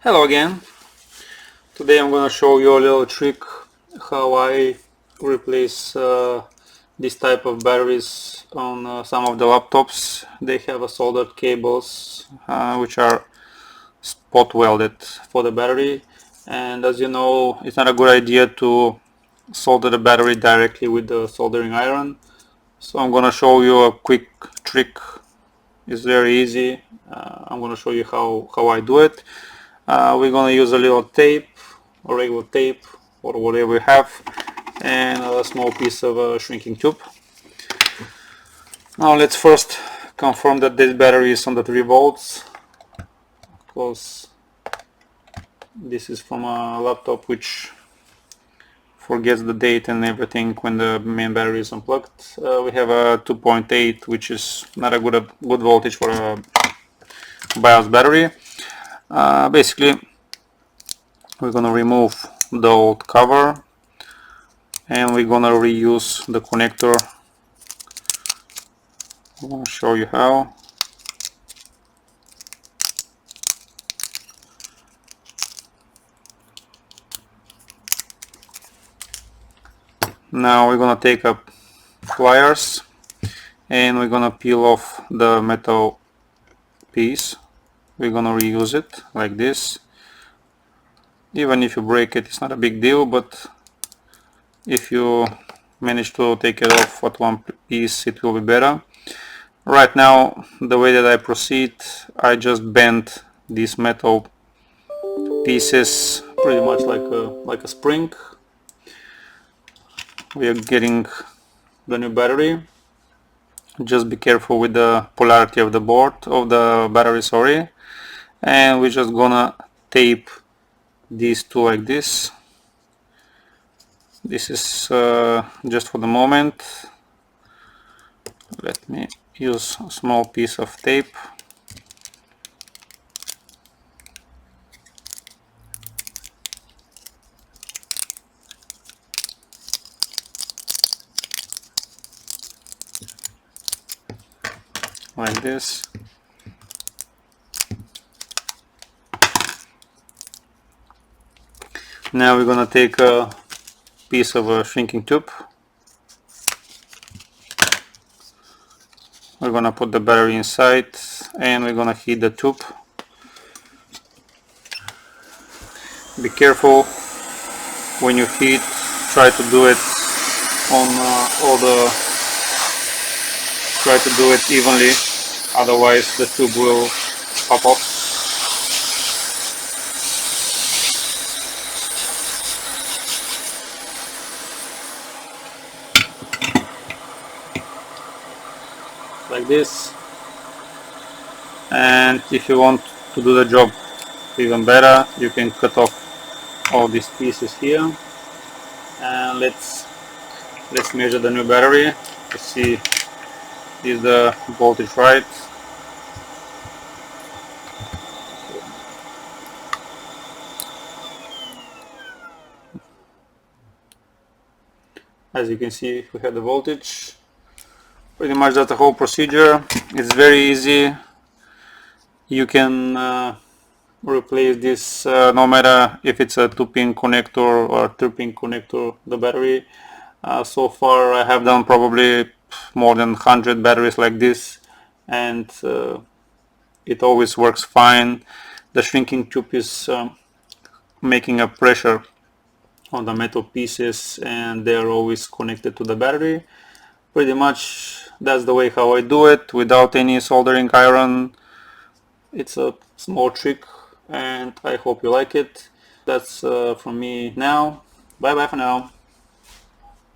Hello again. Today I'm going to show you a little trick how I replace this type of batteries on some of the laptops. They have soldered cables which are spot welded for the battery, and as you know, it's not a good idea to solder the battery directly with the soldering iron. So I'm going to show you a quick trick. It's very easy. I'm going to show you how I do it. We're going to use a little tape, or regular tape, or whatever we have, and a small piece of a shrinking tube. Now let's first confirm that this battery is on the 3 volts, because this is from a laptop which forgets the date and everything when the main battery is unplugged. We have a 2.8, which is not a good voltage for a BIOS battery. Basically, we're gonna remove the old cover and we're gonna reuse the connector. I'm gonna show you how. Now we're gonna take up pliers and we're gonna peel off the metal piece. We're gonna reuse it like this. Even if you break it, it's not a big deal, but if you manage to take it off at one piece, it will be better. Right now, the way that I proceed, I just bend these metal pieces pretty much like a spring. We are getting the new battery. Just be careful with the polarity of the battery, sorry. And we're just gonna tape these two like this. This is just for the moment. Let me use a small piece of tape. Like this. Now we're gonna take a piece of a shrinking tube. We're gonna put the battery inside and we're gonna heat the tube. Be careful when you heat, try to do it on try to do it evenly, otherwise the tube will pop off. Like this. And if you want to do the job even better, you can cut off all these pieces here, and let's measure the new battery to see is the voltage right. As you can see, we have the voltage. Pretty much that's the whole procedure. It's very easy. You can replace this no matter if it's a 2-pin connector or a 3-pin connector, the battery. So far I have done probably more than 100 batteries like this, and it always works fine. The shrinking tube is making a pressure on the metal pieces and they are always connected to the battery. Pretty much that's the way how I do it, without any soldering iron. It's a small trick and I hope you like it. That's from me now. Bye bye for now.